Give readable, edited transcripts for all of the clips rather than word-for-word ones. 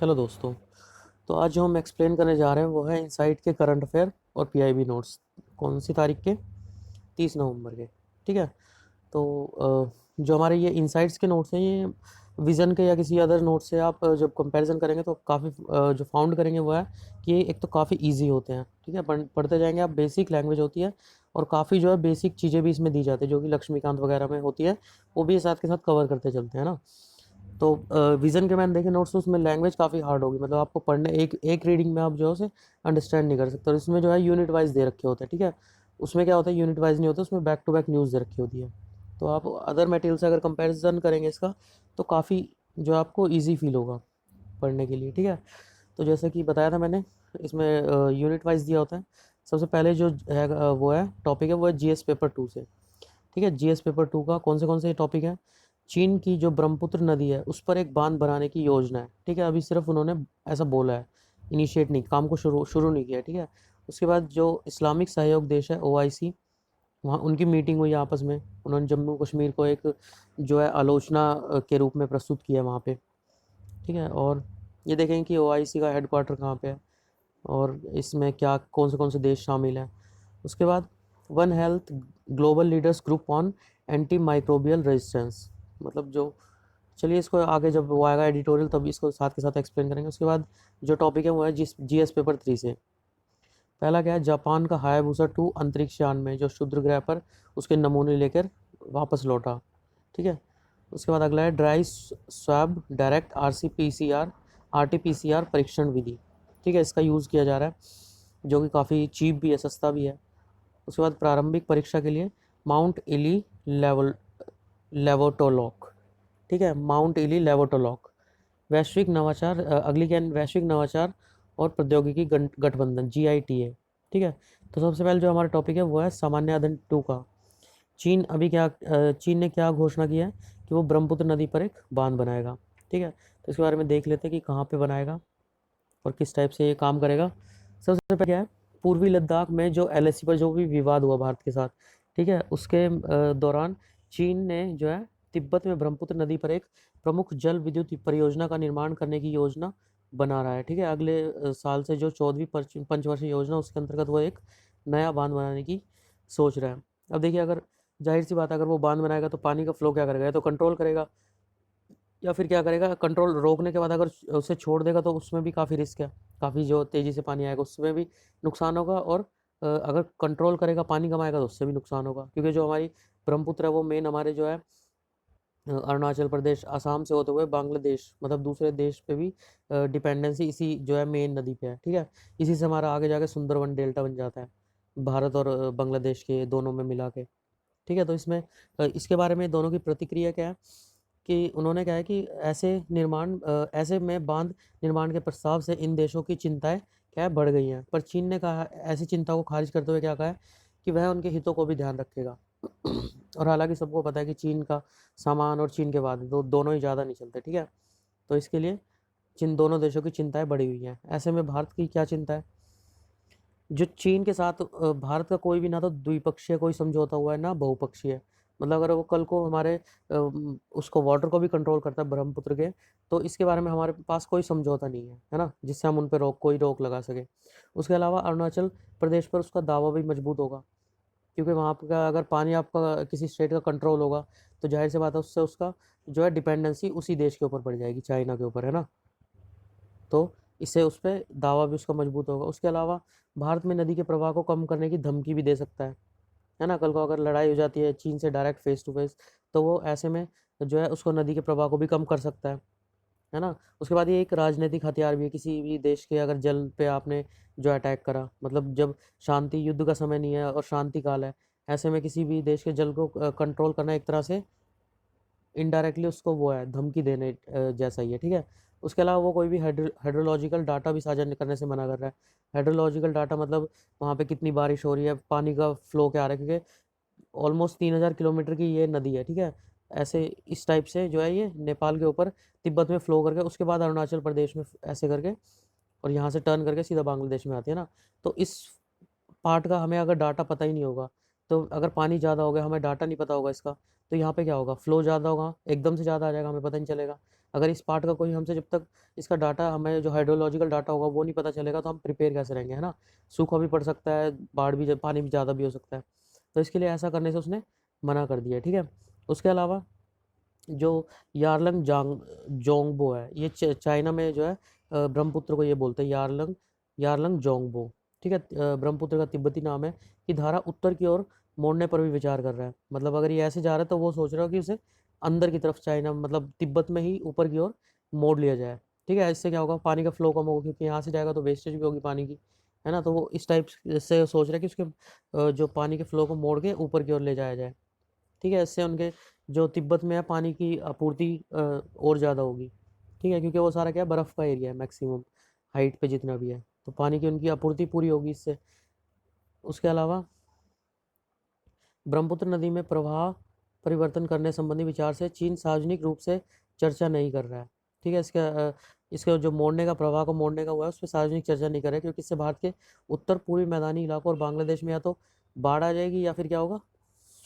Hello दोस्तों। तो आज जो हम एक्सप्लेन करने जा रहे हैं वो है इनसाइट के करंट अफेयर और पीआईबी नोट्स। कौन सी तारीख के? 30 नवंबर के। ठीक है। तो जो हमारे ये इनसाइट्स के नोट्स हैं ये विज़न के या किसी अदर नोट से आप जब कंपैरिजन करेंगे तो काफ़ी जो फाउंड करेंगे वो है कि ये एक तो काफ़ी इजी होते हैं। ठीक है, पढ़ते जाएंगे आप। बेसिक लैंग्वेज होती है और काफ़ी जो है बेसिक चीज़ें भी इसमें दी जाती है जो कि लक्ष्मीकांत वगैरह में होती है, वो भी साथ के साथ कवर करते चलते हैं ना। तो विज़न के मैंने देखे नोट्स, तो उसमें लैंग्वेज काफ़ी हार्ड होगी, मतलब आपको पढ़ने एक एक रीडिंग में आप जो है उसे अंडरस्टैंड नहीं कर सकते। और इसमें जो है यूनिट वाइज दे रखे होते हैं। ठीक है, उसमें क्या होता है, यूनिट वाइज नहीं होता, उसमें बैक टू बैक न्यूज़ दे रखी होती है। तो आप अदर मटेरियल से अगर कंपैरिजन करेंगे इसका तो काफ़ी जो आपको ईजी फील होगा पढ़ने के लिए। ठीक है, तो जैसे कि बताया था मैंने, इसमें यूनिट वाइज दिया होता है। सबसे पहले जो है वो है टॉपिक है, वो है जीएस पेपर 2 से। ठीक है, जीएस पेपर 2 का कौन से टॉपिक है? चीन की जो ब्रह्मपुत्र नदी है उस पर एक बांध बनाने की योजना है। ठीक है, अभी सिर्फ उन्होंने ऐसा बोला है, इनिशिएट नहीं, काम को शुरू शुरू नहीं किया। ठीक है, उसके बाद जो इस्लामिक सहयोग देश है ओआईसी, वहाँ उनकी मीटिंग हुई आपस में। उन्होंने जम्मू कश्मीर को एक जो है आलोचना के रूप में प्रस्तुत किया वहाँ पे। ठीक है, और ये देखें कि ओआईसी का हेडक्वार्टर कहाँ पे है और इसमें क्या कौन से देश शामिल हैं। उसके बाद one health global leaders group on anti microbial resistance, मतलब जो, चलिए इसको आगे जब वो आएगा एडिटोरियल तब इसको साथ के साथ एक्सप्लेन करेंगे। उसके बाद जो टॉपिक है वो है जीएस पेपर 3 से। पहला क्या है, जापान का हायाबुसा 2 अंतरिक्ष यान में जो क्षुद्र ग्रह पर उसके नमूने लेकर वापस लौटा। ठीक है, उसके बाद अगला है ड्राई स्वैब डायरेक्ट आरटीपीसीआर परीक्षण विधि। ठीक है, इसका यूज़ किया जा रहा है जो कि काफ़ी चीप भी है, सस्ता भी है। उसके बाद प्रारंभिक परीक्षा के लिए माउंट इली लेवल लेवोटोलॉक। ठीक है, माउंट इली लेवोटोलॉक। वैश्विक नवाचार अगली क्या है? वैश्विक नवाचार और प्रौद्योगिकी गठबंधन जीआईटीए। ठीक है, तो सबसे पहले जो हमारा टॉपिक है वो है सामान्य अध्ययन 2 का। चीन ने क्या घोषणा की है कि वो ब्रह्मपुत्र नदी पर एक बांध बनाएगा। ठीक है, तो इसके बारे में देख लेते हैं कि कहाँ पे बनाएगा और किस टाइप से ये काम करेगा। सबसे पहले क्या है, पूर्वी लद्दाख में जो एलएसी पर जो भी विवाद हुआ भारत के साथ, ठीक है, उसके दौरान चीन ने जो है तिब्बत में ब्रह्मपुत्र नदी पर एक प्रमुख जल विद्युत परियोजना का निर्माण करने की योजना बना रहा है। ठीक है, अगले साल से जो 14वीं पंचवर्षीय योजना, उसके अंतर्गत वो एक नया बांध बनाने की सोच रहा है। अब देखिए, अगर जाहिर सी बात है, अगर वो बांध बनाएगा तो पानी का फ्लो क्या करेगा? या तो कंट्रोल करेगा या फिर क्या करेगा, कंट्रोल रोकने के बाद अगर उसे छोड़ देगा तो उसमें भी काफ़ी रिस्क है। काफ़ी जो तेज़ी से पानी आएगा उसमें भी नुकसान होगा, और अगर कंट्रोल करेगा, पानी कम आएगा तो उससे भी नुकसान होगा। क्योंकि जो हमारी ब्रह्मपुत्र है वो मेन हमारे जो है अरुणाचल प्रदेश आसाम से होते हुए बांग्लादेश, मतलब दूसरे देश पे भी डिपेंडेंसी इसी जो है मेन नदी पे है। ठीक है, इसी से हमारा आगे जाके सुंदरवन डेल्टा बन जाता है, भारत और बांग्लादेश के दोनों में मिला के। ठीक है, तो इसमें इसके बारे में दोनों की प्रतिक्रिया क्या है कि उन्होंने कहा है कि ऐसे में बांध निर्माण के प्रस्ताव से इन देशों की चिंताएं क्या है, बढ़ गई हैं। पर चीन ने कहा, ऐसी चिंता को खारिज करते हुए क्या कहा है कि वह उनके हितों को भी ध्यान रखेगा। और हालांकि सबको पता है कि चीन का सामान और चीन के बाद दोनों ही ज़्यादा नहीं चलते। ठीक है, तो इसके लिए जिन दोनों देशों की चिंताएं बढ़ी हुई हैं। ऐसे में भारत की क्या चिंता है? जो चीन के साथ भारत का कोई भी ना तो द्विपक्षीय कोई समझौता हुआ है ना बहुपक्षीय। मतलब अगर वो कल को हमारे उसको वाटर को भी कंट्रोल करता है ब्रह्मपुत्र के, तो इसके बारे में हमारे पास कोई समझौता नहीं है ना, जिससे हम उन पर रोक लगा सके। उसके अलावा अरुणाचल प्रदेश पर उसका दावा भी मजबूत होगा, क्योंकि वहाँ का अगर पानी आपका किसी स्टेट का कंट्रोल होगा तो जाहिर सी बात है उससे उसका जो है डिपेंडेंसी उसी देश के ऊपर पड़ जाएगी, चाइना के ऊपर, है ना। तो इससे उस पर दावा भी उसका मजबूत होगा। उसके अलावा भारत में नदी के प्रवाह को कम करने की धमकी भी दे सकता है ना। कल को अगर लड़ाई हो जाती है चीन से डायरेक्ट फेस टू फेस, तो वो ऐसे में जो है उसको नदी के प्रवाह को भी कम कर सकता है ना। उसके बाद ये एक राजनीतिक हथियार भी है, किसी भी देश के अगर जल पे आपने जो अटैक करा, मतलब जब शांति युद्ध का समय नहीं है और शांति काल है, ऐसे में किसी भी देश के जल को कंट्रोल करना एक तरह से इनडायरेक्टली उसको वो है धमकी देने जैसा ही है। ठीक है, उसके अलावा वो कोई भी हाइड्रोलॉजिकल डाटा भी साझा करने से मना कर रहा है। हाइड्रोलॉजिकल डाटा मतलब वहाँ पे कितनी बारिश हो रही है, पानी का फ्लो क्या आ रहा है, क्योंकि ऑलमोस्ट 3000 किलोमीटर की ये नदी है। ठीक है, ऐसे इस टाइप से जो है ये नेपाल के ऊपर तिब्बत में फ्लो करके उसके बाद अरुणाचल प्रदेश में ऐसे करके और यहाँ से टर्न करके सीधा बांग्लादेश में आती है ना। तो इस पार्ट का हमें अगर डाटा पता ही नहीं होगा, तो अगर पानी ज़्यादा हो गया, हमें डाटा नहीं पता होगा इसका, तो यहाँ पे क्या होगा, फ्लो ज़्यादा होगा, एकदम से ज़्यादा आ जाएगा, हमें पता नहीं चलेगा। अगर इस पार्ट का कोई हमसे जब तक इसका डाटा, हमें जो हाइड्रोलॉजिकल डाटा होगा वो नहीं पता चलेगा, तो हम प्रिपेयर कैसे रहेंगे, है ना। सूखा भी पड़ सकता है, बाढ़ भी, जब पानी भी ज़्यादा भी हो सकता है, तो इसके लिए ऐसा करने से उसने मना कर दिया, ठीक है। उसके अलावा जो यारलंग जोंगबो है, ये चाइना में जो है ब्रह्मपुत्र को ये बोलते हैं यारलंग यारलंग जोंगबो, ठीक है। ब्रह्मपुत्र का तिब्बती नाम है कि धारा उत्तर की ओर मोड़ने पर भी विचार कर रहा है। मतलब अगर ये ऐसे जा रहा है तो वो सोच रहा है कि उसे अंदर की तरफ, चाइना मतलब तिब्बत में ही ऊपर की ओर मोड़ लिया जाए, ठीक है। इससे क्या होगा, पानी का फ्लो कम होगा, क्योंकि यहाँ से जाएगा तो वेस्टेज भी होगी पानी की, है ना। तो वो इस टाइप से सोच रहा है कि उसके जो पानी के फ्लो को मोड़ के ऊपर की ओर ले जाया जाए, ठीक है। इससे उनके जो तिब्बत में है पानी की आपूर्ति और ज़्यादा होगी, ठीक है, क्योंकि वो सारा क्या है, बर्फ़ का एरिया है, मैक्सिमम हाइट पे जितना भी है, तो पानी की उनकी आपूर्ति पूरी होगी इससे। उसके अलावा ब्रह्मपुत्र नदी में प्रवाह परिवर्तन करने संबंधी विचार से चीन सार्वजनिक रूप से चर्चा नहीं कर रहा है, ठीक है। इसके जो मोड़ने का, प्रवाह को मोड़ने का हुआ है, उस पर सार्वजनिक चर्चा नहीं कर रहा है, क्योंकि इससे भारत के उत्तर पूर्वी मैदानी इलाकों और बांग्लादेश में या तो बाढ़ आ जाएगी या फिर क्या होगा,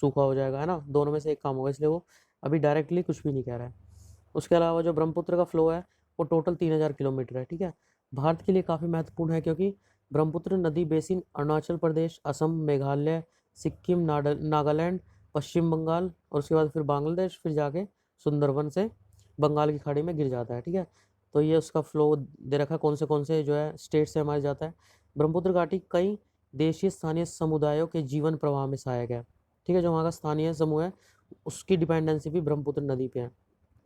सूखा हो जाएगा, है ना। दोनों में से एक काम होगा, इसलिए वो अभी डायरेक्टली कुछ भी नहीं कह रहा है। उसके अलावा जो ब्रह्मपुत्र का फ्लो है वो टोटल 3000 किलोमीटर है, ठीक है। भारत के लिए काफ़ी महत्वपूर्ण है, क्योंकि ब्रह्मपुत्र नदी बेसिन अरुणाचल प्रदेश, असम, मेघालय, सिक्किम, नागालैंड, पश्चिम बंगाल और उसके बाद फिर बांग्लादेश, फिर जाके सुंदरवन से बंगाल की खाड़ी में गिर जाता है, ठीक है। तो ये उसका फ्लो दे रखा है, कौन से जो है स्टेट से हमारे जाता है। ब्रह्मपुत्र घाटी कई देशीय स्थानीय समुदायों के जीवन प्रवाह में सहायक है, ठीक है। जो वहाँ का स्थानीय समूह है उसकी डिपेंडेंसी भी ब्रह्मपुत्र नदी पे है,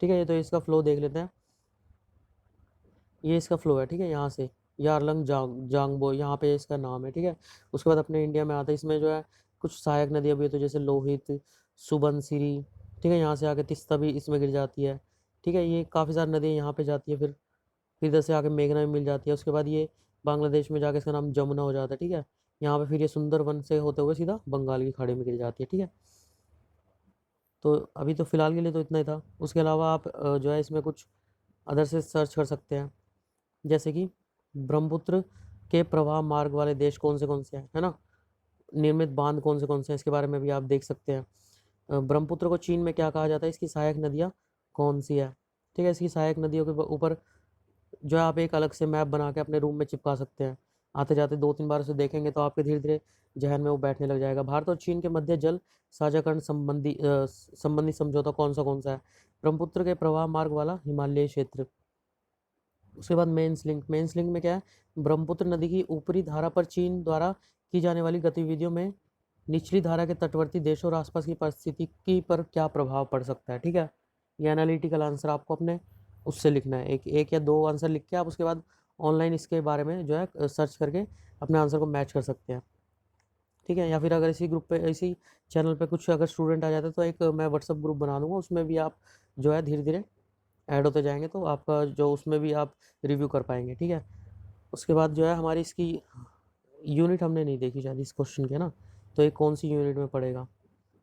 ठीक है। ये तो इसका फ्लो देख लेते हैं, ये इसका फ्लो है, ठीक है। यहाँ से यारलंग जांगबो, यहाँ पे इसका नाम है, ठीक है। उसके बाद अपने इंडिया में आता है, इसमें जो है कुछ सहायक नदियाँ भी है, तो जैसे लोहित, सुबनसिरी, ठीक है। यहाँ से आके तिस्ता भी इसमें गिर जाती है, ठीक है। ये काफ़ी सारी नदियाँ यहाँ पे जाती है, फिर इधर से आके मेघना में मिल जाती है। उसके बाद ये बांग्लादेश में जाके इसका नाम जमुना हो जाता है, ठीक है। यहाँ पे फिर ये सुंदरवन से होते हुए सीधा बंगाल की खाड़ी में गिर जाती है, ठीक है। तो अभी तो फ़िलहाल के लिए तो इतना ही था। उसके अलावा आप जो है इसमें कुछ अदर से सर्च कर सकते हैं, जैसे कि ब्रह्मपुत्र के प्रवाह मार्ग वाले देश कौन से हैं, है ना। निर्मित बांध कौन से हैं, इसके बारे में भी आप देख सकते हैं। ब्रह्मपुत्र को चीन में क्या कहा जाता है, इसकी सहायक नदियाँ कौन सी है, ठीक है। इसकी सहायक नदियों के ऊपर जो है आप एक अलग से मैप बना के अपने रूम में चिपका सकते हैं। आते जाते 2-3 बार उसे देखेंगे तो आपके धीरे-धीरे ज़हन में वो बैठने लग जाएगा। भारत और चीन के मध्य जल साझाकरण संबंधी समझौता कौन सा है? ब्रह्मपुत्र के प्रवाह मार्ग वाला हिमालयी क्षेत्र। उसके बाद मेंस लिंक में क्या है? ब्रह्मपुत्र नदी की ऊपरी धारा पर चीन द्वारा की जाने वाली गतिविधियों में निचली धारा के तटवर्ती देशों और आसपास की परिस्थिति पर क्या प्रभाव पड़ सकता है, ठीक है। ये एनालिटिकल आंसर आपको अपने उससे लिखना है, एक या दो आंसर लिख के आप उसके बाद ऑनलाइन इसके बारे में जो है सर्च करके अपने आंसर को मैच कर सकते हैं, ठीक है। या फिर अगर इसी ग्रुप पे, इसी चैनल पे कुछ अगर स्टूडेंट आ जाते हैं तो एक मैं व्हाट्सअप ग्रुप बना दूंगा, उसमें भी आप जो है धीरे धीरे ऐड होते जाएंगे, तो आपका जो उसमें भी आप रिव्यू कर पाएंगे, ठीक है। उसके बाद जो है हमारी इसकी यूनिट हमने नहीं देखी शायद इस क्वेश्चन के ना, तो ये कौन सी यूनिट में पड़ेगा?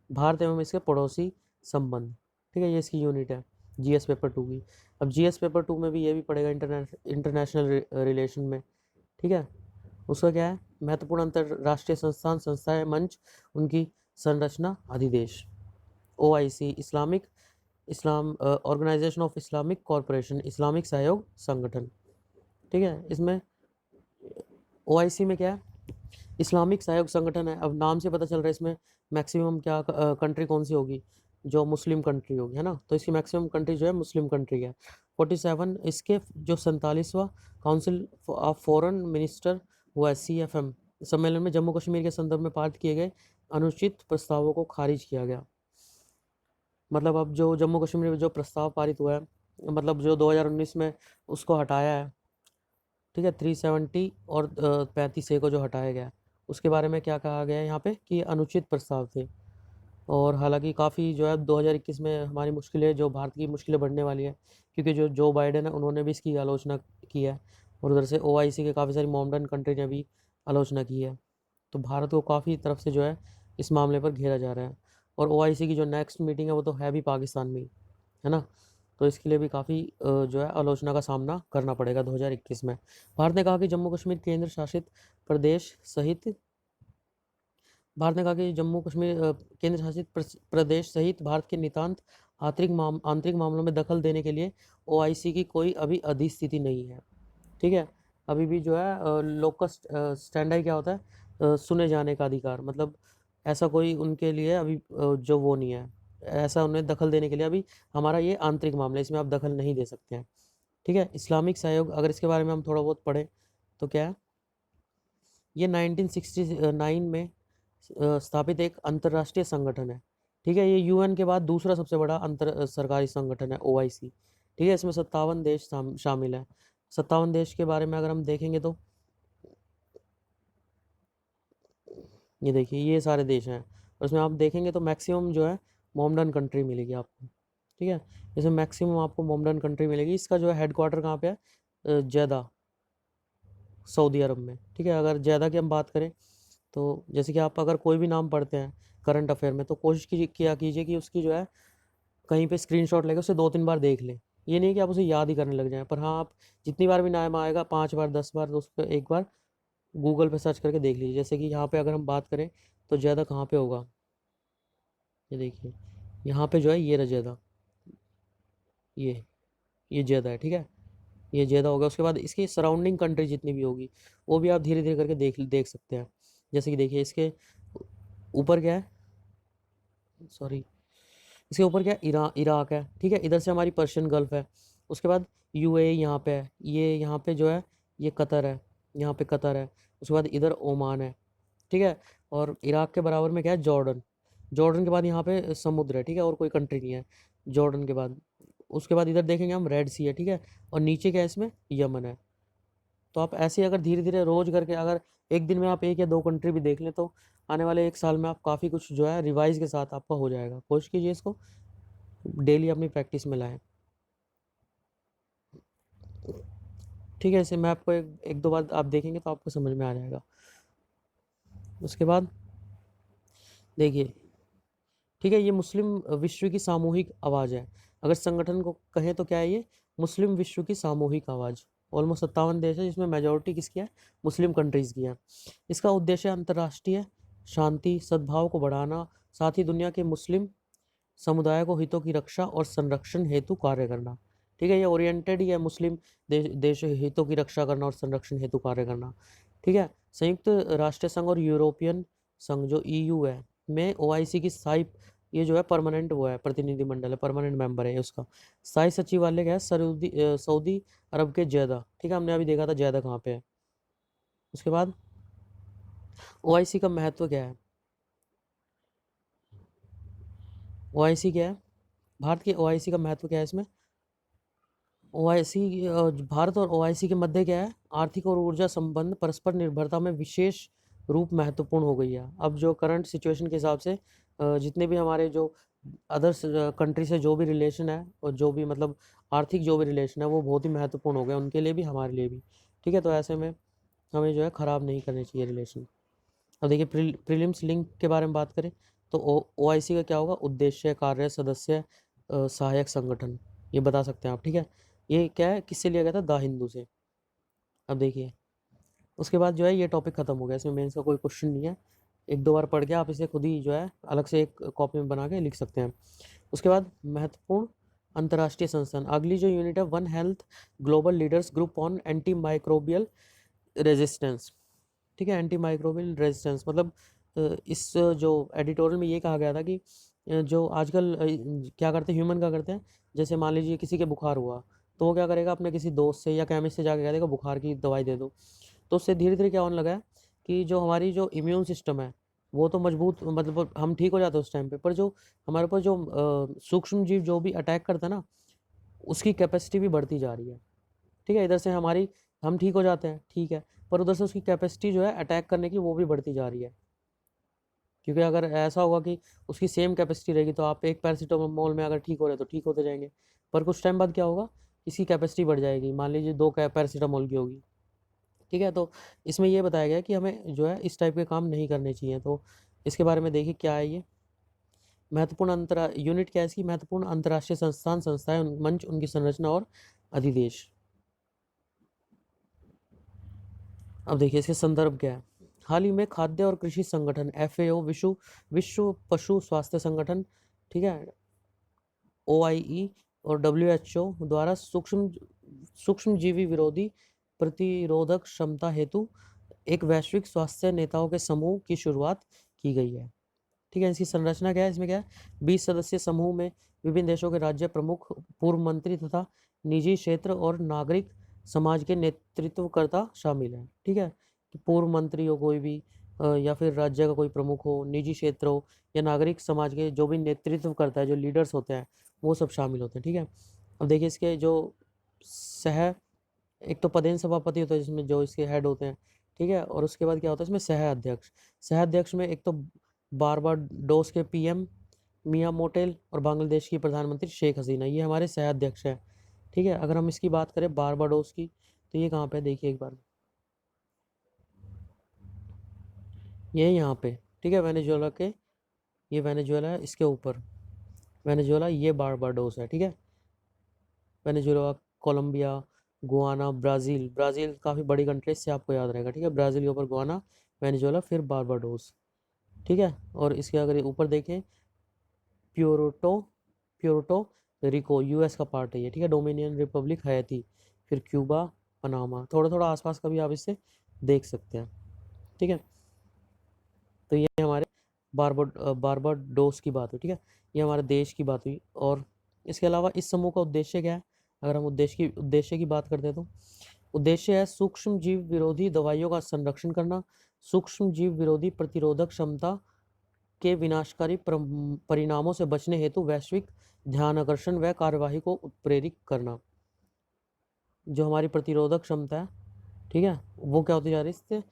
भारत एवं इसके पड़ोसी संबंध, ठीक है। ये इसकी यूनिट है जीएस पेपर 2 की। अब जीएस पेपर 2 में भी ये भी पड़ेगा इंटरनेशनल रिलेशन में, ठीक है। उसका क्या है? महत्वपूर्ण अंतरराष्ट्रीय संस्थाएं, मंच, उनकी संरचना, अधिदेश। OIC Islam organisation of Islamic corporation, Islamic सहयोग संगठन, ठीक है। इसमें ओआईसी में क्या है? इस्लामिक सहयोग संगठन है। अब नाम से पता चल रहा है इसमें मैक्सिमम क्या कंट्री कौन सी होगी, जो मुस्लिम कंट्री होगी, है ना। तो इसकी मैक्सिमम कंट्री जो है मुस्लिम कंट्री है। 47 इसके जो 47वां काउंसिल ऑफ फॉरेन मिनिस्टर हुआ है, CFM सम्मेलन में जम्मू कश्मीर के संदर्भ में पारित किए गए अनुचित प्रस्तावों को खारिज किया गया। मतलब अब जो जम्मू कश्मीर में जो प्रस्ताव पारित हुआ है, मतलब जो 2019 में उसको हटाया है, ठीक है। 370 और 35A को जो हटाया गया है, उसके बारे में क्या कहा गया है यहाँ पे कि अनुचित प्रस्ताव थे। और हालांकि काफ़ी जो है 2021 में हमारी मुश्किलें, जो भारत की मुश्किलें बढ़ने वाली है, क्योंकि जो बाइडेन है उन्होंने भी इसकी आलोचना की है, और उधर से ओआईसी के काफ़ी सारी मॉडर्न कंट्री ने भी आलोचना की है। तो भारत को काफ़ी तरफ से जो है इस मामले पर घेरा जा रहा है। और ओआईसी की जो नेक्स्ट मीटिंग है वो तो है भी पाकिस्तान में ही, है ना। तो इसके लिए भी काफ़ी जो है आलोचना का सामना करना पड़ेगा 2021 में। भारत ने कहा कि जम्मू कश्मीर केंद्र शासित प्रदेश सहित भारत ने कहा कि जम्मू कश्मीर केंद्र शासित प्रदेश सहित भारत के नितांत आंतरिक मामलों में दखल देने के लिए ओआईसी की कोई अभी अधिस्थिति नहीं है। ठीक है, अभी भी जो है लोकस स्टैंडाई क्या होता है, सुने जाने का अधिकार, मतलब ऐसा कोई उनके लिए अभी जो वो नहीं है, ऐसा उन्हें दखल देने के लिए अभी हमारा ये आंतरिक मामला है, इसमें आप दखल नहीं दे सकते हैं। ठीक है, इस्लामिक सहयोग, अगर इसके बारे में हम थोड़ा बहुत पढ़ें तो क्या है, ये 1969 में स्थापित एक अंतर्राष्ट्रीय संगठन है। ठीक है, ये यूएन के बाद दूसरा सबसे बड़ा अंतर सरकारी संगठन है ओआईसी। ठीक है, इसमें 57 देश शामिल हैं। 57 देश के बारे में अगर हम देखेंगे तो ये देखिए ये सारे देश हैं, और इसमें आप देखेंगे तो मैक्सिमम जो है मोमडन कंट्री मिलेगी आपको। ठीक है, इसमें मैक्सिमम आपको मोमडन कंट्री मिलेगी। इसका जो है हेडक्वार्टर कहाँ पे है, जेदा, सऊदी अरब में। ठीक है, अगर जेदा की हम बात करें तो जैसे कि आप अगर कोई भी नाम पढ़ते हैं करंट अफेयर में तो कोशिश किया कीजिए कि उसकी जो है कहीं पे स्क्रीनशॉट लेकर उसे 2-3 बार देख लें। ये नहीं कि आप उसे याद ही करने लग जाएं, पर हाँ आप जितनी बार भी नाम आएगा 5 बार 10 बार तो उस पर एक बार गूगल पे सर्च करके देख लीजिए। जैसे कि यहाँ पे अगर हम बात करें तो ज़्यादा कहाँ पे होगा, ये देखिए यहाँ पे जो है ये रहा ज़्यादा, ये ज़्यादा है। ठीक है, ये ज़्यादा होगा। उसके बाद इसकी सराउंडिंग कंट्री जितनी भी होगी वो भी आप धीरे धीरे करके देख सकते हैं। जैसे कि देखिए इसके ऊपर क्या है, सॉरी, इसके ऊपर क्या है, इराक है। ठीक है, इधर से हमारी पर्शियन गल्फ है। उसके बाद यूएई यहाँ पे है, ये यहाँ पे जो है ये कतर है, यहाँ पे कतर है। उसके बाद इधर ओमान है। ठीक है, और इराक के बराबर में क्या है, जॉर्डन। जॉर्डन के बाद यहाँ पे समुद्र है। ठीक है, और कोई कंट्री नहीं है जॉर्डन के बाद। उसके बाद इधर देखेंगे हम रेड सी है। ठीक है, और नीचे क्या है, इसमें यमन है। तो आप ऐसे ही अगर धीरे धीरे रोज करके अगर एक दिन में आप 1 या 2 कंट्री भी देख लें तो आने वाले 1 साल में आप काफ़ी कुछ जो है रिवाइज के साथ आपका हो जाएगा। कोशिश कीजिए इसको डेली अपनी प्रैक्टिस में लाएं। ठीक है, इसे मैं आपको एक दो बार आप देखेंगे तो आपको समझ में आ जाएगा। उसके बाद देखिए, ठीक है, ये मुस्लिम विश्व की सामूहिक आवाज़ है। अगर संगठन को कहें तो क्या है, ये मुस्लिम विश्व की सामूहिक आवाज़। ऑलमोस्ट 57 देश है जिसमें मेजोरिटी किसकी है, मुस्लिम कंट्रीज़ की है। इसका उद्देश्य अंतर्राष्ट्रीय शांति सद्भाव को बढ़ाना, साथ ही दुनिया के मुस्लिम समुदाय को हितों की रक्षा और संरक्षण हेतु कार्य करना। ठीक है, ये ओरिएंटेड ही है मुस्लिम देश हितों की रक्षा करना और संरक्षण हेतु कार्य करना। ठीक है, संयुक्त राष्ट्र संघ और यूरोपियन संघ जो ईयू है में ओआईसी की स्थायी, ये जो है परमानेंट वो है, प्रतिनिधिमंडल है, परमानेंट मेंबर है उसका। स्थायी सचिवालय क्या है, सऊदी अरब के जेदा। ठीक है, हमने अभी देखा था जेदा कहाँ पे है। उसके बाद ओआईसी का महत्व क्या है, ओआईसी क्या है, भारत के ओआईसी का महत्व क्या है इसमें। ओआईसी, भारत और ओआईसी के मध्य क्या है, आर्थिक और ऊर्जा संबंध परस्पर निर्भरता में विशेष रूप महत्वपूर्ण हो गई है। अब जो करंट सिचुएशन के हिसाब से जितने भी हमारे जो अदर्स कंट्री से जो भी रिलेशन है और जो भी मतलब आर्थिक जो भी रिलेशन है वो बहुत ही महत्वपूर्ण हो गए उनके लिए भी हमारे लिए भी। ठीक है, तो ऐसे में हमें जो है ख़राब नहीं करनी चाहिए रिलेशन। अब देखिए प्रीलिम्स लिंक के बारे में बात करें तो ओआईसी का क्या होगा, उद्देश्य, कार्य, सदस्य, सहायक संगठन, ये बता सकते हैं आप। ठीक है, ये क्या है, किससे लिया गया था, द हिंदू से। अब देखिए उसके बाद जो है ये टॉपिक खत्म हो गया, इसमें मेंस का कोई क्वेश्चन नहीं है। 1-2 बार पढ़ के आप इसे खुद ही जो है अलग से एक कॉपी में बना के लिख सकते हैं। उसके बाद महत्वपूर्ण अंतर्राष्ट्रीय संस्थान, अगली जो यूनिट है, one health global leaders group on anti microbial resistance. ठीक है, एंटी माइक्रोबियल रेजिस्टेंस मतलब इस जो एडिटोरियल में ये कहा गया था कि जो आजकल क्या करते हैं, ह्यूमन क्या करते हैं, जैसे मान लीजिए किसी के बुखार हुआ तो वो क्या करेगा, अपने किसी दोस्त से या केमिस्ट से जाकर कह देगा बुखार की दवाई दे दो। तो उससे धीरे धीरे क्या होने लगा है कि जो हमारी जो इम्यून सिस्टम है वो तो मजबूत, मतलब हम ठीक हो जाते हैं उस टाइम पे, पर जो हमारे ऊपर जो सूक्ष्म जीव जो भी अटैक करता है ना, उसकी कैपेसिटी भी बढ़ती जा रही है। ठीक है, इधर से हमारी हम ठीक हो जाते हैं, ठीक है, पर उधर से उसकी कैपेसिटी जो है अटैक करने की वो भी बढ़ती जा रही है। क्योंकि अगर ऐसा होगा कि उसकी सेम कैपेसिटी रहेगी तो आप एक पैरासीटामोल में अगर ठीक हो रहे तो ठीक होते जाएंगे, पर कुछ टाइम बाद क्या होगा, इसकी कैपेसिटी बढ़ जाएगी, मान लीजिए 2 पैरासीटामोल की होगी। ठीक है, तो इसमें ये बताया गया है कि हमें जो है इस टाइप के काम नहीं करने चाहिए। तो इसके बारे में देखिए क्या है ये महत्वपूर्ण यूनिट क्या है इसकी, महत्वपूर्ण अंतर्राष्ट्रीय संस्थान, संस्थाएं, मंच, उनकी संरचना और अधिदेश। अब देखिए इसके संदर्भ क्या है, हाल ही में खाद्य और कृषि संगठन FAO, विश्व विश्व पशु स्वास्थ्य संगठन, ठीक है, OIE और WHO द्वारा सूक्ष्मजीवी विरोधी प्रतिरोधक क्षमता हेतु एक वैश्विक स्वास्थ्य नेताओं के समूह की शुरुआत की गई है। ठीक है, इसकी संरचना क्या है, इसमें क्या है, 20 सदस्यीय समूह में विभिन्न देशों के राज्य प्रमुख, पूर्व मंत्री तथा निजी क्षेत्र और नागरिक समाज के नेतृत्वकर्ता शामिल हैं। ठीक है, कि पूर्व मंत्री हो कोई भी, या फिर राज्य का कोई प्रमुख हो, निजी क्षेत्र हो, या नागरिक समाज के जो भी नेतृत्व करता है, जो लीडर्स होते हैं, वो सब शामिल होते हैं। ठीक है, अब देखिए इसके जो एक तो पदेन सभापति होता है जिसमें जो इसके हेड होते हैं। ठीक है, और उसके बाद क्या होता है इसमें सह अध्यक्ष। सह अध्यक्ष में एक तो बारबाडोस के PM मियां मोटेल और बांग्लादेश की प्रधानमंत्री शेख हसीना, ये हमारे सह अध्यक्ष हैं। ठीक है, अगर हम इसकी बात करें बारबाडोस की, तो ये कहाँ पे है, देखिए एक बार, ये यहाँ पे। ठीक है, वेनेजुएला के, ये वेनेजुएला है, इसके ऊपर वेनेजुएला, ये बारबाडोस है। ठीक है, Venezuela, Colombia, Guyana, Brazil, Brazil काफ़ी बड़ी कंट्री है, इससे आपको याद रहेगा। ठीक है, ब्राज़ील के ऊपर गुआना, वेनेजुएला, फिर बारबाडोस। ठीक है, और इसके अगर ऊपर देखें, प्यूर्टो प्यूर्टो रिको, US का पार्ट है ये। ठीक है, डोमिनियन रिपब्लिक हैती, फिर क्यूबा, पनामा, थोड़ा थोड़ा आसपास का भी आप इससे देख सकते हैं। ठीक है, तो ये हमारे बारबाडोस की बात हुई। ठीक है, ये हमारे देश की बात हुई। और इसके अलावा इस समूह का उद्देश्य क्या है, अगर हम उद्देश्य की बात करते हैं तो उद्देश्य है सूक्ष्म जीव विरोधी दवाइयों का संरक्षण करना, सूक्ष्म जीव विरोधी प्रतिरोधक क्षमता के विनाशकारी परिणामों से बचने हेतु वैश्विक ध्यानाकर्षण व कार्यवाही को उत्प्रेरित करना। जो हमारी प्रतिरोधक क्षमता है, ठीक है, वो क्या होती जा रही है, इससे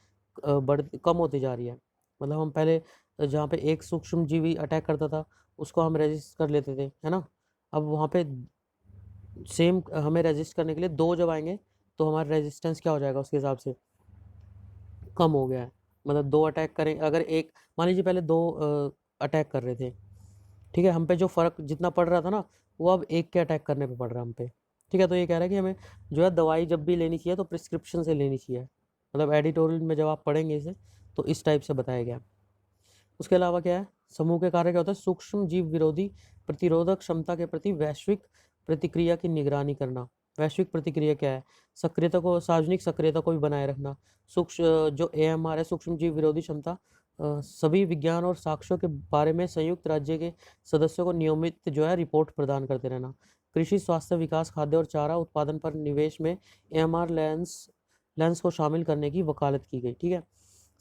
कम होती जा रही है। मतलब हम पहले जहाँ पे एक सूक्ष्म जीवी अटैक करता था, उसको हम रेजिस्ट कर लेते थे, है ना। अब वहाँ पे सेम हमें रेजिस्ट करने के लिए 2 जब आएंगे, तो हमारा रेजिस्टेंस क्या हो जाएगा, उसके हिसाब से कम हो गया है। मतलब 2 अटैक करें, अगर एक, मान लीजिए पहले 2 अटैक कर रहे थे, ठीक है, हम पे जो फ़र्क जितना पड़ रहा था ना, वो अब एक के अटैक करने पे पड़ रहा है हम पे। ठीक है, तो ये कह रहा है कि हमें जो है दवाई जब भी लेनी चाहिए तो प्रिस्क्रिप्शन से लेनी चाहिए। मतलब एडिटोरियल में जब आप पढ़ेंगे इसे, तो इस टाइप से बताया गया। उसके अलावा क्या है, समूह के कार्य क्या होता है, सूक्ष्म जीव विरोधी प्रतिरोधक क्षमता के प्रति वैश्विक प्रतिक्रिया की निगरानी करना। वैश्विक प्रतिक्रिया क्या है, सक्रियता को, सार्वजनिक सक्रियता को भी बनाए रखना। सूक्ष्म जो AMR है, सूक्ष्म जीव विरोधी क्षमता, सभी विज्ञान और साक्ष्यों के बारे में संयुक्त राज्य के सदस्यों को नियमित जो है रिपोर्ट प्रदान करते रहना। कृषि, स्वास्थ्य, विकास, खाद्य और चारा उत्पादन पर निवेश में AMR लेंस को शामिल करने की वकालत की गई। ठीक है,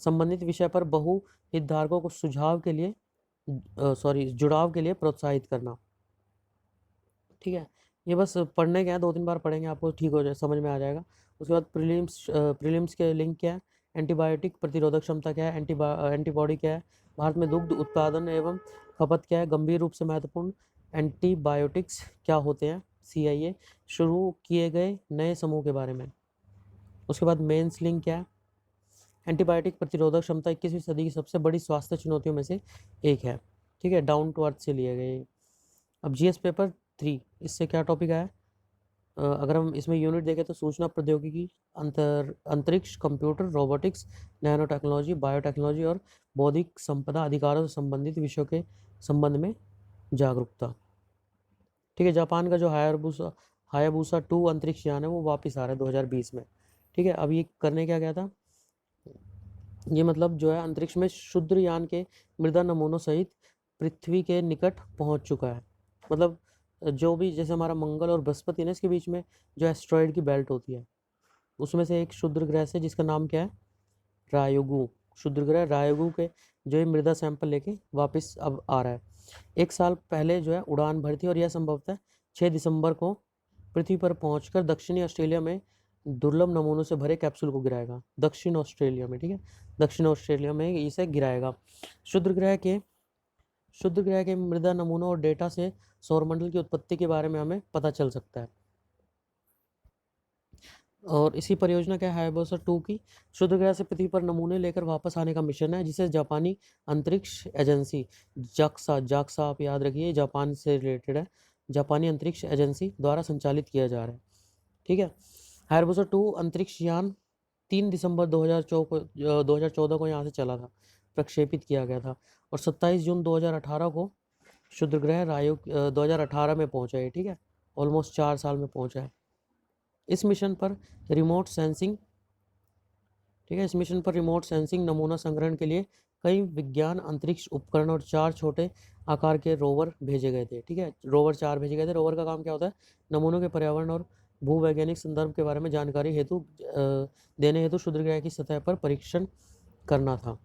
संबंधित विषय पर बहु हितधारकों को जुड़ाव के लिए प्रोत्साहित करना। ठीक है, ये बस पढ़ने के हैं, 2-3 बार पढ़ेंगे आपको ठीक हो जाए, समझ में आ जाएगा। उसके बाद प्रीलिम्स के लिंक क्या है, एंटीबायोटिक प्रतिरोधक क्षमता क्या है, एंटीबॉडी क्या है, भारत में दुग्ध उत्पादन एवं खपत क्या है, गंभीर रूप से महत्वपूर्ण एंटीबायोटिक्स क्या होते हैं, CIA, शुरू किए गए नए समूह के बारे में। उसके बाद मेंस लिंक क्या है, एंटीबायोटिक प्रतिरोधक क्षमता 21वीं सदी की सबसे बड़ी स्वास्थ्य चुनौतियों में से एक है। ठीक है, डाउन टू अर्थ से लिए गए। अब GS पेपर 3, इससे क्या टॉपिक आया, अगर हम इसमें यूनिट देखें तो सूचना प्रौद्योगिकी, अंतरिक्ष, computer, robotics, nano technology, biotechnology और बौद्धिक संपदा अधिकारों से संबंधित विषयों के संबंध में जागरूकता। ठीक है, जापान का जो हायाबुसा 2 अंतरिक्ष यान है, वो वापस आ रहा है 2020 में। ठीक है, अब ये करने क्या गया था, ये मतलब जो है अंतरिक्ष में क्षुद्र यान के मृदा नमूनों सहित पृथ्वी के निकट पहुंच चुका है। मतलब जो भी, जैसे हमारा मंगल और बृहस्पति है, इसके बीच में जो एस्ट्रॉयड की बेल्ट होती है, उसमें से एक क्षुद्र ग्रह से, जिसका नाम क्या है, रायुगु, क्षुद्र ग्रह रायुगु के जो ये मृदा सैंपल लेके वापस अब आ रहा है। 1 साल पहले जो है उड़ान भरी थी, और यह संभवतः 6 दिसंबर को पृथ्वी पर पहुंचकर दक्षिणी ऑस्ट्रेलिया में दुर्लभ नमूनों से भरे कैप्सूल को गिराएगा। दक्षिण ऑस्ट्रेलिया में, ठीक है, दक्षिण ऑस्ट्रेलिया में इसे गिराएगा। क्षुद्र ग्रह के मृदा नमूनों और डेटा से सौरमंडल की उत्पत्ति के बारे में हमें पता चल सकता है। और इसी परियोजना क्या है, हायाबुसा 2 की क्षुद्र ग्रह से पृथ्वी पर नमूने लेकर वापस आने का मिशन है, जिसे जापानी अंतरिक्ष एजेंसी जाक्सा आप याद रखिए, जापान से रिलेटेड है, जापानी अंतरिक्ष एजेंसी द्वारा संचालित किया जा रहा है। ठीक है, हायाबुसा 2 अंतरिक्ष यान 3 दिसंबर 2014 को यहाँ से चला था, प्रक्षेपित किया गया था, और 27 जून 2018 को क्षुद्र ग्रह रायु 2018 में पहुंचा है, ठीक है, ऑलमोस्ट 4 साल में पहुंचा है। इस मिशन पर रिमोट सेंसिंग, ठीक है, इस मिशन पर रिमोट सेंसिंग नमूना संग्रहण के लिए कई विज्ञान अंतरिक्ष उपकरण और 4 छोटे आकार के रोवर भेजे गए थे, ठीक है, रोवर 4 भेजे गए थे। रोवर का काम क्या होता है, नमूनों के पर्यावरण और भूवैज्ञानिक संदर्भ के बारे में जानकारी हेतु देने हेतु क्षुद्र ग्रह की सतह पर परीक्षण करना था।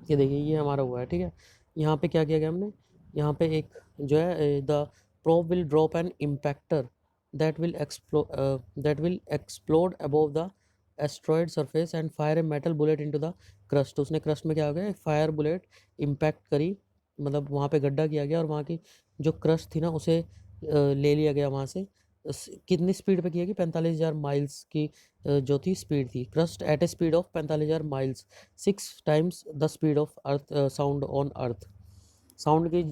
ये देखिए ये हमारा हुआ है, ठीक है। यहाँ पे क्या किया गया हमने, यहाँ पे एक जो है the probe will drop an impactor that will explode above the asteroid surface and fire a metal bullet into the crust. तो उसने क्रस्ट में क्या हो गया, फायर बुलेट इम्पैक्ट करी, मतलब वहाँ पे गड्ढा किया गया और वहाँ की जो क्रस्ट थी ना उसे ले लिया गया वहाँ से। कितनी स्पीड पे किया गया, 45,000 माइल्स की जो थी स्पीड थी। Crust at a speed of 45,000 miles, 6 times the speed of earth sound on earth. Sound की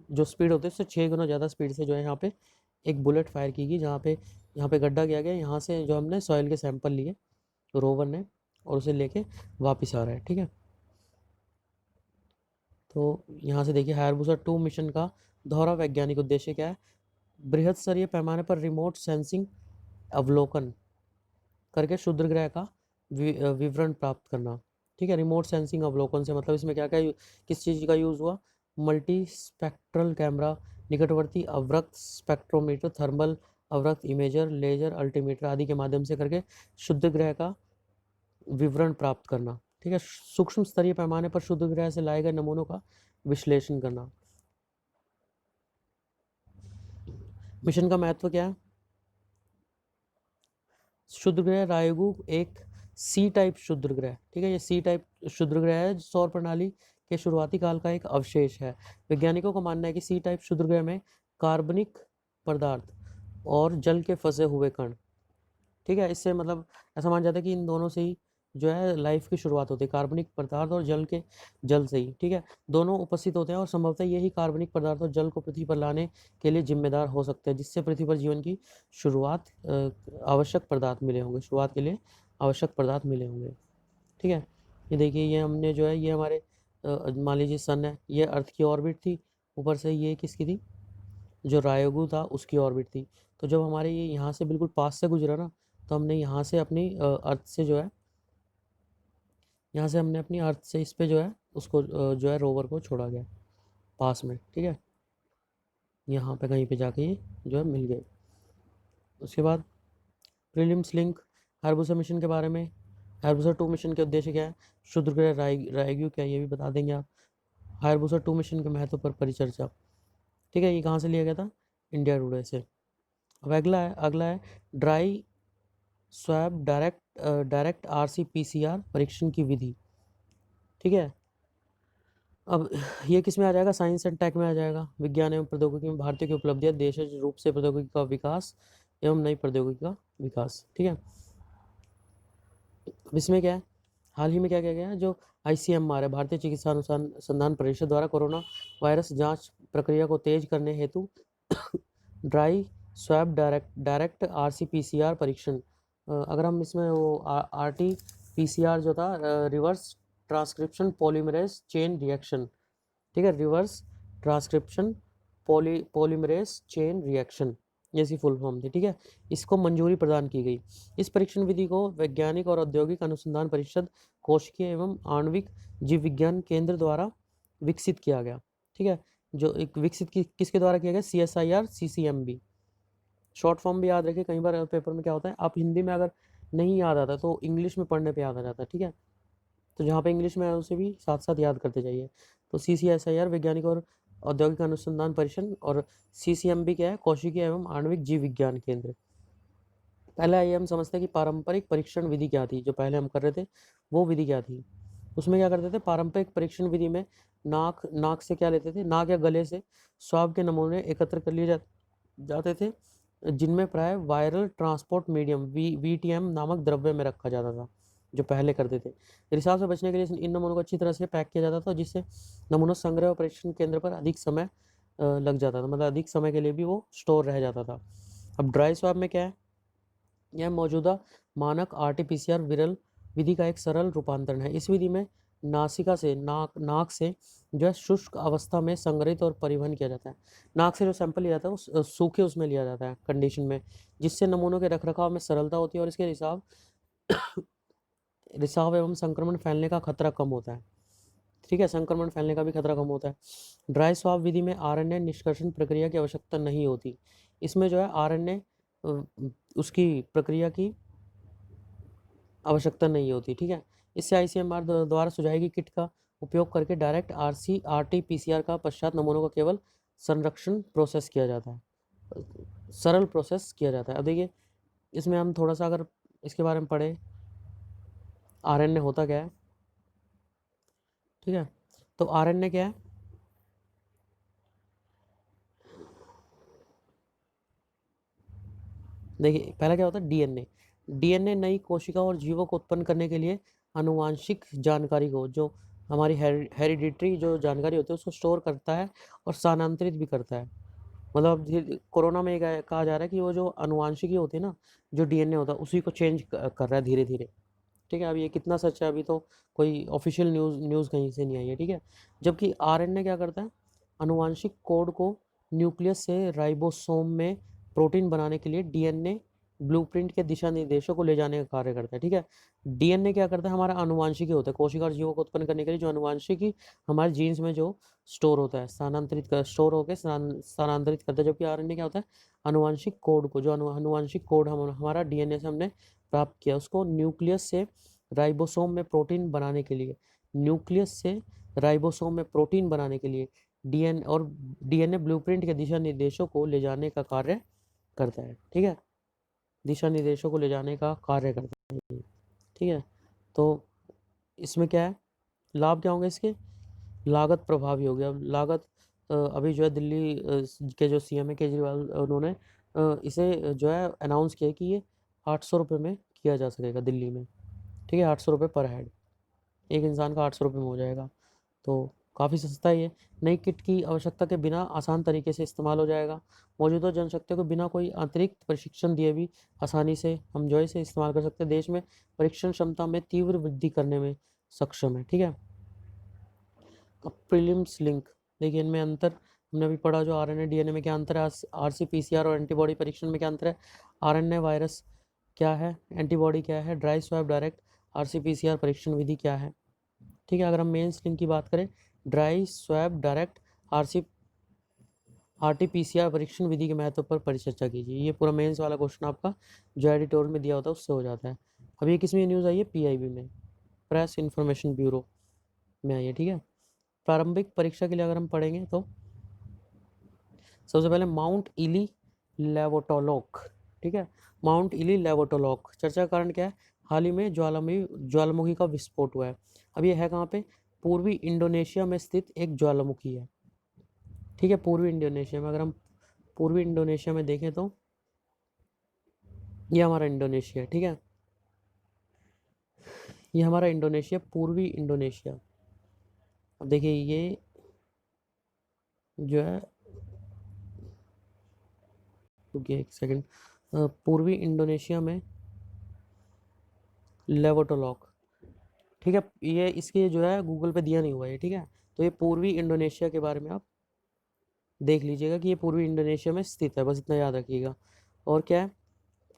जो स्पीड होती है उससे 6 गुना ज़्यादा स्पीड से जो है यहाँ पे एक बुलेट फायर की गई, जहाँ पे यहाँ पे गड्ढा किया गया। यहाँ से जो हमने सॉइल के सैंपल लिए रोवर ने और उसे लेके वापस आ रहा है, ठीक है। तो यहाँ से देखिए हायरबुसा 2 मिशन का दोहरा वैज्ञानिक उद्देश्य क्या है, बृहद स्तरीय पैमाने पर रिमोट सेंसिंग अवलोकन करके क्षुद्र ग्रह का विवरण प्राप्त करना, ठीक है। रिमोट सेंसिंग अवलोकन से मतलब इसमें क्या क्या किस चीज़ का यूज़ हुआ, मल्टी स्पेक्ट्रल कैमरा, निकटवर्ती अवरक्त स्पेक्ट्रोमीटर, थर्मल अवरक्त इमेजर, लेजर अल्टीमीटर आदि के माध्यम से करके क्षुद्र ग्रह का विवरण प्राप्त करना, ठीक है। सूक्ष्म स्तरीय पैमाने पर क्षुद्र ग्रह से लाए गए नमूनों का विश्लेषण करना। मिशन का महत्व क्या है, क्षुद्र ग्रह रायगु एक सी टाइप क्षुद्र ग्रह, ठीक है, ये सी टाइप क्षुद्र ग्रह है, सौर प्रणाली के शुरुआती काल का एक अवशेष है। वैज्ञानिकों का मानना है कि सी टाइप क्षुद्र ग्रह में कार्बनिक पदार्थ और जल के फंसे हुए कण, ठीक है, इससे मतलब ऐसा माना जाता है कि इन दोनों से ही जो है लाइफ की शुरुआत होती है, कार्बनिक पदार्थ और जल से ही, ठीक है, दोनों उपस्थित होते हैं और संभवतः यही कार्बनिक पदार्थ और जल को पृथ्वी पर लाने के लिए जिम्मेदार हो सकते हैं, जिससे पृथ्वी पर जीवन की शुरुआत आवश्यक पदार्थ मिले होंगे, शुरुआत के लिए आवश्यक पदार्थ मिले होंगे, ठीक है। ये देखिए ये हमने जो है ये हमारे मान लीजिए सन है, ये अर्थ की ऑर्बिट थी, ऊपर से ये किसकी थी, जो रायगु था उसकी ऑर्बिट थी। तो जब हमारे ये यहाँ से बिल्कुल पास से गुजरा ना, तो हमने यहाँ से अपनी अर्थ से जो है, यहाँ से हमने अपनी अर्थ से इस पे जो है उसको जो है रोवर को छोड़ा गया पास में, ठीक है, यहाँ पे कहीं पे जाके ये जो है मिल गए। उसके बाद प्रीलिम्स लिंक हायरबुसा मिशन के बारे में, हायरबुसा 2 मिशन के उद्देश्य क्या है, क्षुद्र ग्रह रायगु क्या, ये भी बता देंगे आप। हायरबुसा 2 मिशन के महत्व पर परिचर्चा, ठीक है, ये कहाँ से लिया गया था, इंडिया टुडे से। अब अगला है ड्राई स्वैब डायरेक्ट RC-PCR परीक्षण की विधि, ठीक है। अब ये किस में आ जाएगा, साइंस एंड टेक में आ जाएगा। विज्ञान एवं प्रौद्योगिकी में भारतीय की उपलब्धियां, देशज रूप से प्रौद्योगिकी का विकास एवं नई प्रौद्योगिकी का विकास, ठीक है। अब इसमें क्या है, हाल ही में क्या किया गया है, जो ICMR है, भारतीय चिकित्सा अनुसंधान परिषद द्वारा कोरोना वायरस जांच प्रक्रिया को तेज करने हेतु ड्राई स्वैब डायरेक्ट RC-PCR परीक्षण, अगर हम इसमें वो RT-PCR जो था reverse transcription polymerase chain reaction, ठीक है, reverse transcription polymerase chain reaction, जैसी फुल फॉर्म थी, ठीक है, इसको मंजूरी प्रदान की गई। इस परीक्षण विधि को वैज्ञानिक और औद्योगिक अनुसंधान परिषद, कोशिकीय एवं आणविक जीव विज्ञान केंद्र द्वारा विकसित किया गया, ठीक है, जो एक विकसित किसके द्वारा किया गया, CSIR CCMB। शॉर्ट फॉर्म भी याद रखिए, कई बार पेपर में क्या होता है, आप हिंदी में अगर नहीं याद आता तो इंग्लिश में पढ़ने पे याद आ जाता है, ठीक है, तो जहाँ पे इंग्लिश में है उसे भी साथ साथ याद करते जाइए। तो CCSIR वैज्ञानिक और औद्योगिक अनुसंधान परिषद और CCMB क्या है, कोशिकीय एवं आणविक जीव विज्ञान केंद्र। पहले आइए हम समझते हैं कि पारंपरिक परीक्षण विधि क्या थी, जो पहले हम कर रहे थे वो विधि क्या थी। उसमें क्या करते थे, पारंपरिक परीक्षण विधि में नाक से क्या लेते थे, नाक या गले से स्वाब के नमूने एकत्र कर लिए जाते थे, जिनमें प्राय वायरल ट्रांसपोर्ट मीडियम VTM नामक द्रव्य में रखा जाता था, जो पहले करते थे। रिसाव से बचने के लिए इन नमूनों को अच्छी तरह से पैक किया जाता था, जिससे नमूनों संग्रह और परीक्षण केंद्र पर अधिक समय लग जाता था, मतलब अधिक समय के लिए भी वो स्टोर रह जाता था। अब ड्राई स्वैब में क्या है, यह मौजूदा मानक RT-PCR विरल विधि का एक सरल रूपांतरण है। इस विधि में नासिका से नाक से जो है शुष्क अवस्था में संग्रहित और परिवहन किया जाता है। नाक से जो सैंपल लिया जाता है वो सूखे उसमें लिया जाता है कंडीशन में, जिससे नमूनों के रखरखाव में सरलता होती है और इसके रिसाव एवं संक्रमण फैलने का खतरा कम होता है। ठीक है, संक्रमण फैलने का भी खतरा कम होता है। ड्राई स्वाब विधि में आरएनए निष्कर्षण प्रक्रिया की आवश्यकता नहीं होती। इसमें जो है आरएनए उसकी प्रक्रिया की आवश्यकता नहीं होती। ठीक है, इससे आईसीएमआर द्वारा सुझाई गई किट का उपयोग करके डायरेक्ट आरटी पीसीआर का पश्चात नमूनों का केवल संरक्षण प्रोसेस किया जाता है, सरल प्रोसेस किया जाता है। अब देखिए इसमें हम थोड़ा सा अगर इसके बारे में पढ़े, आरएनए होता क्या है। ठीक है, तो आरएनए क्या है, देखिए पहला क्या होता है डीएनए। डीएनए नई कोशिका और जीवों को उत्पन्न करने के लिए आनुवांशिक जानकारी को, जो हमारी हेरिडिटरी जो जानकारी होती है उसको स्टोर करता है और स्थानांतरित भी करता है। मतलब कोरोना में ये कहा जा रहा है कि वो जो आनुवांशिकी होती है ना, जो डीएनए होता है उसी को चेंज कर रहा है धीरे धीरे। ठीक है, अब ये कितना सच है अभी तो कोई ऑफिशियल न्यूज़ कहीं से नहीं आई है। ठीक है, जबकि आरएनए क्या करता है, आनुवांशिक कोड को न्यूक्लियस से राइबोसोम में प्रोटीन बनाने के लिए डीएनए ब्लूप्रिंट के दिशा निर्देशों को ले जाने का कार्य करता है। ठीक है, डीएनए क्या करता है, हमारा आनुवांशिकी होता है, कोशिका और जीवों को उत्पन्न करने के लिए जो आनुवांशिकी हमारे जीन्स में जो स्टोर होता है, स्टोर होकर स्थानांतरित करता है। जबकि आरएनए क्या होता है, आनुवांशिक कोड को, जो आनुवांशिक कोड हमारा डीएनए से हमने प्राप्त किया, उसको न्यूक्लियस से राइबोसोम में प्रोटीन बनाने के लिए, न्यूक्लियस से राइबोसोम में प्रोटीन बनाने के लिए डीएनए ब्लूप्रिंट के दिशा निर्देशों को ले जाने का कार्य करता है। ठीक है, दिशा निर्देशों को ले जाने का कार्य करता है। ठीक है, तो इसमें क्या है, लाभ क्या होंगे इसके, लागत प्रभावी हो गया। लागत अभी जो है दिल्ली के जो सीएम है केजरीवाल, उन्होंने इसे जो है अनाउंस किया कि ये 800 रुपये में किया जा सकेगा दिल्ली में। ठीक है, 800 रुपये पर हेड, एक इंसान का 800 रुपये में हो जाएगा, तो काफ़ी सस्ता ही है। नई किट की आवश्यकता के बिना आसान तरीके से इस्तेमाल हो जाएगा। मौजूदा जनशक्ति को बिना कोई अतिरिक्त प्रशिक्षण दिए भी आसानी से हम जो है इसे इस्तेमाल कर सकते हैं। देश में परीक्षण क्षमता में तीव्र वृद्धि करने में सक्षम है। ठीक है, अब प्रीलिम्स लिंक, देखिए इनमें अंतर हमने अभी पढ़ा, जो आरएनए डीएनए में क्या अंतर है, आरसीपीसीआर और एंटीबॉडी परीक्षण में क्या अंतर है, आरएनए वायरस क्या है, एंटीबॉडी क्या है, ड्राई स्वैब डायरेक्ट आरसीपीसीआर परीक्षण विधि क्या है। ठीक है, अगर हम मेंस लिंक की बात करें, ड्राई स्वैब डायरेक्ट आरटीपीसीआर परीक्षण विधि के महत्व पर परिचर्चा कीजिए। ये पूरा मेंस वाला क्वेश्चन आपका जो एडिटोरियल में दिया होता है उससे हो जाता है। अब ये किस में न्यूज़ आई है, पीआईबी में, प्रेस इंफॉर्मेशन ब्यूरो में आई है। ठीक है, प्रारंभिक परीक्षा के लिए अगर हम पढ़ेंगे तो सबसे पहले माउंट इली लेवोटोलॉक। ठीक है, माउंट इली लेवोटोलॉक चर्चा का कारण क्या है, हाल ही में ज्वालामुखी का विस्फोट हुआ है। अब ये है कहाँ पे, पूर्वी इंडोनेशिया में स्थित एक ज्वालामुखी है। ठीक है, पूर्वी इंडोनेशिया में, अगर हम पूर्वी इंडोनेशिया में देखें तो ये हमारा इंडोनेशिया है। ठीक है, ये हमारा इंडोनेशिया, पूर्वी इंडोनेशिया। अब देखिए ये जो है, रुकिए एक सेकंड, पूर्वी इंडोनेशिया में लेवोटोलॉक। ठीक है, ये इसके जो है गूगल पे दिया नहीं हुआ है। ठीक है, तो ये पूर्वी इंडोनेशिया के बारे में आप देख लीजिएगा कि ये पूर्वी इंडोनेशिया में स्थित है, बस इतना याद रखिएगा। और क्या है,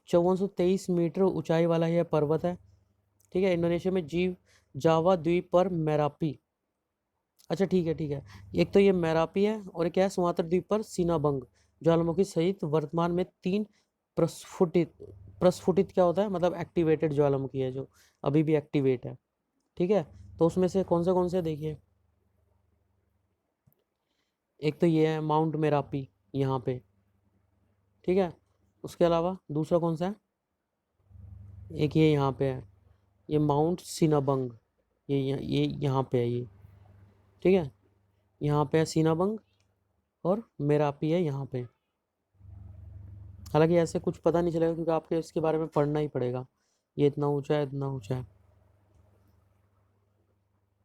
5423 मीटर ऊंचाई वाला यह पर्वत है। ठीक है, इंडोनेशिया में जावा द्वीप पर मेरापी, अच्छा ठीक है ठीक है, एक तो ये मेरापी है और क्या है, सुमात्रा द्वीप पर सिनाबंग ज्वालामुखी सहित वर्तमान में 3 प्रस्फुटित, प्रस्फुटित क्या होता है, मतलब एक्टिवेटेड ज्वालामुखी है जो अभी भी एक्टिवेट है। ठीक है, तो उसमें से कौन से देखिए, एक तो ये है माउंट मेरापी यहाँ पे। ठीक है, उसके अलावा दूसरा कौन सा है, एक ये यहाँ पे है, ये माउंट सिनाबंग, ये यहाँ पे है ये। ठीक है, यहाँ पे है सिनाबंग और मेरापी है यहाँ पे। हालांकि ऐसे कुछ पता नहीं चलेगा क्योंकि आपके इसके बारे में पढ़ना ही पड़ेगा, ये इतना ऊंचा है इतना ऊंचा है।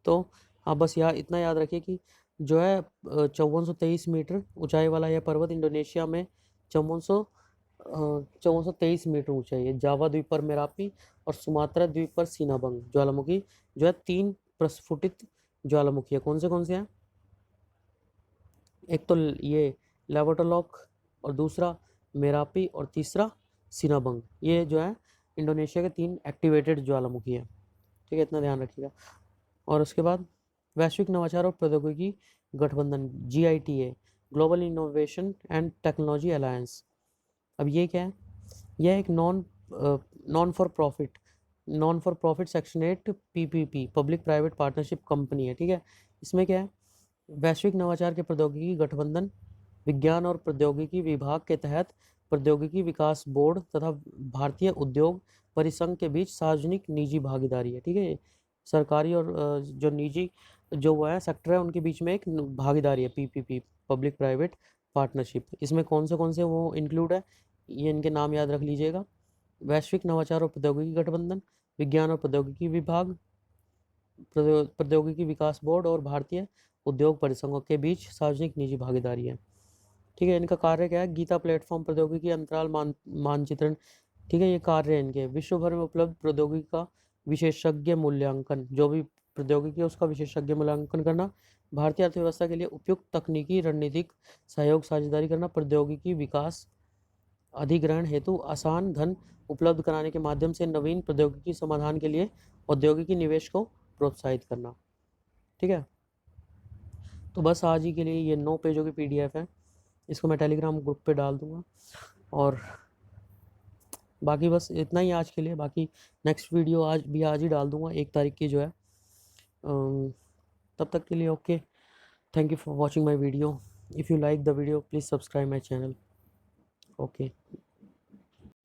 तो आप बस इतना याद रखिए कि जो है 5423 मीटर ऊंचाई वाला यह पर्वत इंडोनेशिया में 5423 मीटर ऊंचाई है। जावा द्वीप पर मेरापी और सुमात्रा द्वीप पर सिनाबंग ज्वालामुखी जो है 3 प्रस्फुटित ज्वालामुखी है। कौन से हैं? एक तो ये लेवोटोलॉक और दूसरा मेरापी और तीसरा सिनाबंग। ये जो है इंडोनेशिया के 3 एक्टिवेटेड ज्वालामुखी है। ठीक है, इतना ध्यान रखिएगा। और उसके बाद वैश्विक नवाचार और प्रौद्योगिकी गठबंधन GITA, global innovation and technology alliance. अब ये क्या है? यह एक non for profit section 8 PPP, public private partnership company है। ठीक है, इसमें क्या है? वैश्विक नवाचार के प्रौद्योगिकी गठबंधन, विज्ञान और प्रौद्योगिकी विभाग के तहत प्रौद्योगिकी विकास बोर्ड तथा भारतीय उद्योग परिसंघ के बीच सार्वजनिक निजी भागीदारी है। ठीक है, सरकारी और जो निजी जो वो है सेक्टर है उनके बीच में एक भागीदारी है, PPP, पब्लिक प्राइवेट पार्टनरशिप। इसमें कौन से वो इंक्लूड है, ये इनके नाम याद रख लीजिएगा। वैश्विक नवाचार और प्रौद्योगिकी गठबंधन, विज्ञान और प्रौद्योगिकी विभाग, प्रौद्योगिकी विकास बोर्ड और भारतीय उद्योग परिसंघों के बीच सार्वजनिक निजी भागीदारी है। ठीक है, इनका कार्य क्या है? गीता प्लेटफॉर्म प्रौद्योगिकी अंतराल मानचित्रण। ठीक है, ये कार्य है इनके। विश्व भर में उपलब्ध प्रौद्योगिकी का विशेषज्ञ मूल्यांकन, जो भी प्रौद्योगिकी है उसका विशेषज्ञ मूल्यांकन करना, भारतीय अर्थव्यवस्था के लिए उपयुक्त तकनीकी रणनीतिक सहयोग साझेदारी करना, प्रौद्योगिकी विकास अधिग्रहण हेतु आसान धन उपलब्ध कराने के माध्यम से नवीन प्रौद्योगिकी समाधान के लिए औद्योगिकी निवेश को प्रोत्साहित करना। ठीक है, तो बस आज ही के लिए ये 9 पेजों की PDF है, इसको मैं टेलीग्राम ग्रुप पे डाल दूंगा। और बाकी बस इतना ही आज के लिए। बाकी नेक्स्ट वीडियो आज ही डाल दूंगा, 1 तारीख की जो है। तब तक के लिए okay, thank you for watching my video. If you like the video please subscribe my channel. Okay.